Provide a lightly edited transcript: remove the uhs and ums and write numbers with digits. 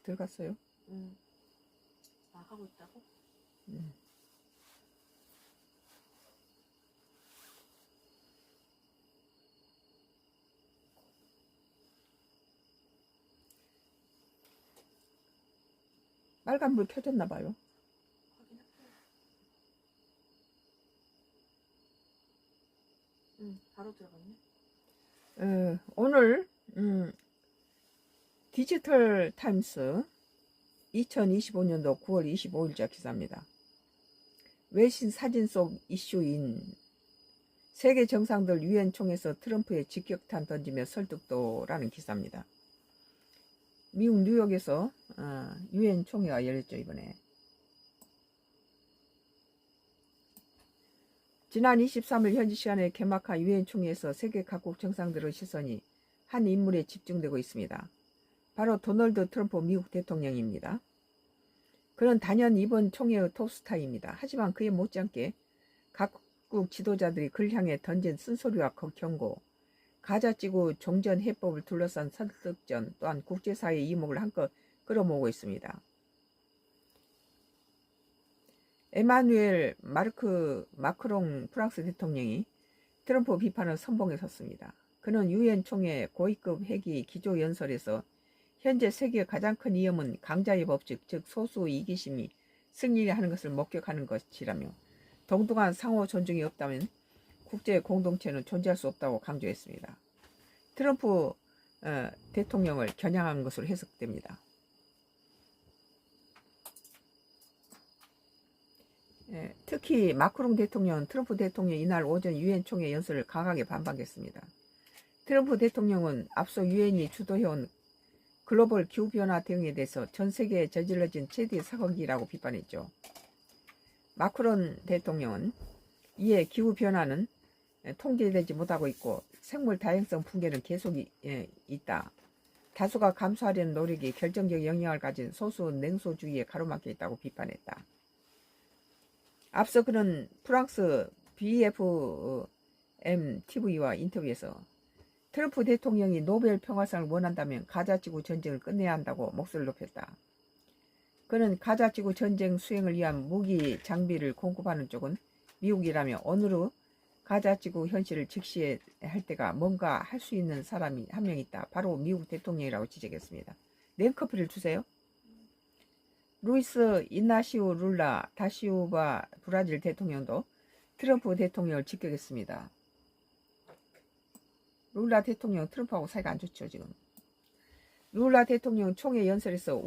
들어갔어요. 나가고 있다고? 빨간불 켜졌나 봐요. 확인할게요. 바로 들어갔네. 오늘 디지털 타임스 2025년도 9월 25일자 기사입니다. 외신 사진 속 이슈인 세계 정상들 유엔 총회에서 트럼프의 직격탄 던지며 설득도라는 기사입니다. 미국 뉴욕에서 유엔 총회가 열렸죠, 이번에. 지난 23일 현지 시간에 개막한 유엔 총회에서 세계 각국 정상들의 시선이 한 인물에 집중되고 있습니다. 바로 도널드 트럼프 미국 대통령입니다. 그는 단연 이번 총회의 톱스타입니다. 하지만 그에 못지않게 각국 지도자들이 그를 향해 던진 쓴소리와 경고, 가자지구 종전 해법을 둘러싼 설득전 또한 국제사회의 이목을 한껏 끌어모으고 있습니다. 에마누엘 마크롱 프랑스 대통령이 트럼프 비판을 선봉에 섰습니다. 그는 유엔 총회 고위급 회기 기조연설에서 현재 세계의 가장 큰 위험은 강자의 법칙, 즉 소수의 이기심이 승리하는 것을 목격하는 것이라며 동등한 상호 존중이 없다면 국제 공동체는 존재할 수 없다고 강조했습니다. 트럼프 대통령을 겨냥한 것으로 해석됩니다. 특히 마크롱 대통령은 트럼프 대통령이 이날 오전 유엔 총회 연설을 강하게 반박했습니다. 트럼프 대통령은 앞서 유엔이 주도해온 글로벌 기후변화 대응에 대해서 전 세계에 저질러진 최대의 사고기라고 비판했죠. 마크롱 대통령은 이에 기후변화는 통제되지 못하고 있고 생물 다양성 붕괴는 계속 있다. 다수가 감수하려는 노력이 결정적 영향을 가진 소수 냉소주의에 가로막혀 있다고 비판했다. 앞서 그는 프랑스 BFM TV와 인터뷰에서 트럼프 대통령이 노벨 평화상을 원한다면 가자지구 전쟁을 끝내야 한다고 목소리를 높였다. 그는 가자지구 전쟁 수행을 위한 무기 장비를 공급하는 쪽은 미국이라며 오늘의 가자지구 현실을 직시할 때가 뭔가 할 수 있는 사람이 한 명 있다. 바로 미국 대통령이라고 지적했습니다. 냉커피를 주세요. 루이스 이나시오 룰라 다시우바 브라질 대통령도 트럼프 대통령을 직격했습니다. 룰라 대통령 트럼프하고 사이가 안 좋죠, 지금. 룰라 대통령 총회 연설에서